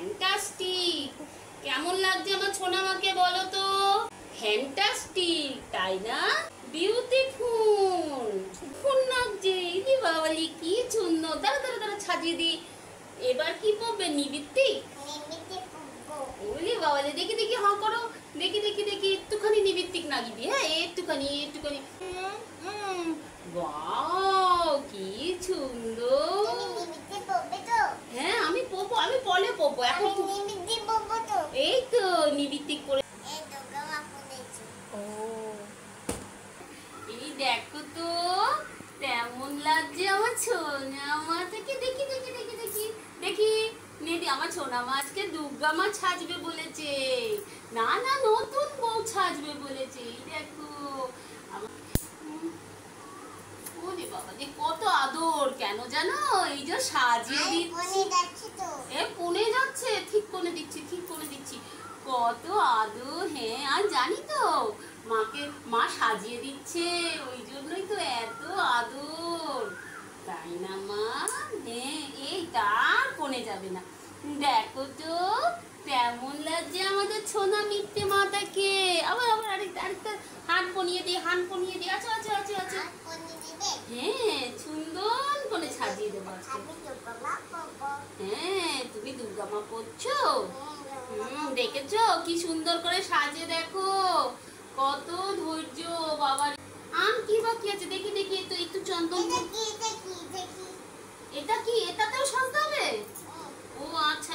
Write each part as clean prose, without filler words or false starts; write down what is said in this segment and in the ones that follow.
Fantastic. কেমন লাগছে আমার সোনামাকে বলো তো? ফ্যান্টাস্টিক, তাই না? বিউটিফুল, ফুল লাগছে। এই বাবালি কি সুন্দর। দাঁড়া দাঁড়া দাঁড়া সাজিয়ে দিই। এবার কি পড়বে? নিবৃত্তিক। ওরে বাবালি, দেখি দেখি হাঁ করো। দেখি দেখি দেখি একটুখানি নিবৃত্তিক নাগিবি। হ্যাঁ একটুখানি একটুখানি। ওয়াও কি সুন্দর। হ্যাঁ আমি পড়বো, আমি পরে পড়বো। এখন এই তো নিবৃত্তিক করে। এই দেখো তো কেমন লাগছে আমার সোনা মা। থেকে দেখি দেখি দেখি দেখি দেখি নেদি আমার সোনা মা আজকে দুর্গা মা সাজবে বলেছে। না না নতুন বউ সাজবে বলেছে। এই দেখো ওরে বাবা যে কত আদর। কেন জানো? এই যে সাজিয়ে দিচ্ছি। কোণে যাচ্ছে, ঠিক কোণে দিচ্ছি, ঠিক কোণে দিচ্ছি। কত আদর। হ্যাঁ আর জানি তো মাকে মা সাজিয়ে দিচ্ছে, ওই জন্যই তো এত আদর, তাই না মা? হ্যাঁ এই তার কোণে যাবে না। দেখো তো কেমন লাগছে আমাদের সোনা মিথ্যে মাতাকে। আবার আবার আরেকটা হাত বনিয়ে দিই, হাত বনিয়ে দিই। আচ্ছা আচ্ছা আচ্ছা আচ্ছা হ্যাঁ সুন্দর করে সাজিয়ে দেবো। হ্যাঁ তুমি দুর্গা মা পড়ছো? দেখেছো কি সুন্দর করে সাজে। দেখো কত ধৈর্য বাবা। আম কি বাকি আছে? দেখি দেখি একটু একটু চন্দন। এটা কি? এটাতেও সাজতে হবে? ও আচ্ছা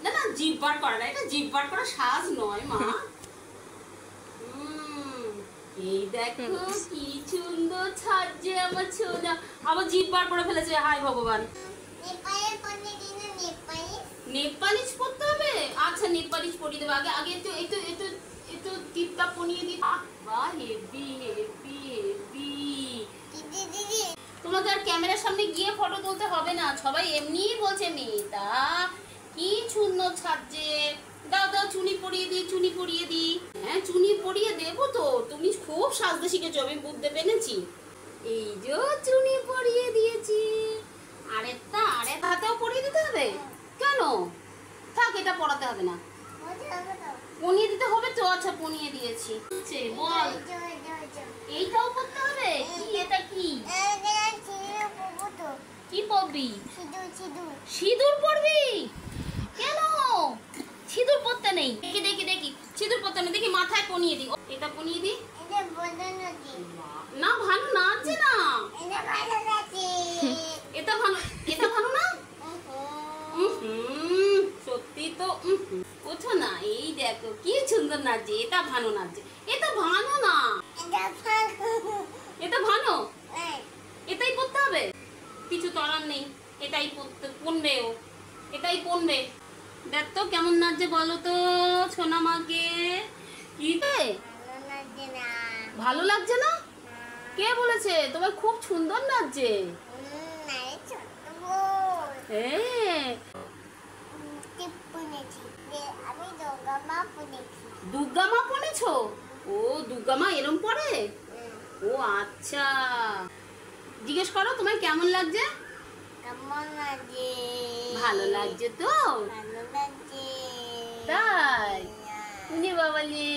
না না জিভ বার করা না, এটা জিভ বার করা সাজ নয় মা। এই দেখো কি সুন্দর সাজছে আমার সোনা। আবার জিভ বার করে ফেলেছে। হায় ভগবান। নেল পালিশ পরতে হবে? আচ্ছা নেল পালিশ পরিয়ে দেবো। আগে আগে একটু একটু একটু একটু টিপটা পরিয়ে দিই। বাহ হেভি হেভি হেভি। তোমাকে আর ক্যামেরার সামনে গিয়ে ফটো তুলতে হবে না, সবাই এমনিই বলছে মেয়েটা কি সুন্দর সাজছে। দাও দাও চুনি পরিয়ে দিই, চুনি পরিয়ে দিই। হ্যাঁ চুনি পরিয়ে দেবো তো, তুমি খুব সাজতে শিখেছো আমি বুঝতে পেরেছি। এই যে চুনি পরিয়ে দিয়েছি। আরেকটা হাতেও পরিয়ে দিতে হবে? কেন? থাক এটা পরাতে হবে না। পনিয়ে দিতে হবে তো? আচ্ছা পনিয়ে দিয়েছি। বল এইটাও করতে হবে? কি এটা কি? কি পরবি? সিঁদুর পরবি? কেন সিঁদুর পরতে নেই? দেখি দেখি দেখি সিঁদুর পরতে নেই। দেখি মাথায় পনিয়ে দি। এটা পনিয়ে দি। না ভালো নাচছে না। এটা ভালো, এটা ভালো না। সত্যি তো বুঝছো না। এই দেখো কি সুন্দর নাচছে। এটা ভালো নাচছে। এটা ভালো না। এটা ভালো। এটাই পড়তে হবে? কিছু তরার নেই, এটাই পড়বে ও, এটাই পড়বে। দেখ তো কেমন নাচছে বলো তো সোনা মাকে। কি ভালো লাগছে না? কে বলেছে? তোমার খুব সুন্দর লাগছে। দুর্গা মা পড়েছো? ও দুর্গা মা এরম পড়ে? ও আচ্ছা। জিজ্ঞেস করো তোমার কেমন লাগছে? ভালো লাগছে তো? তাই বাবালি।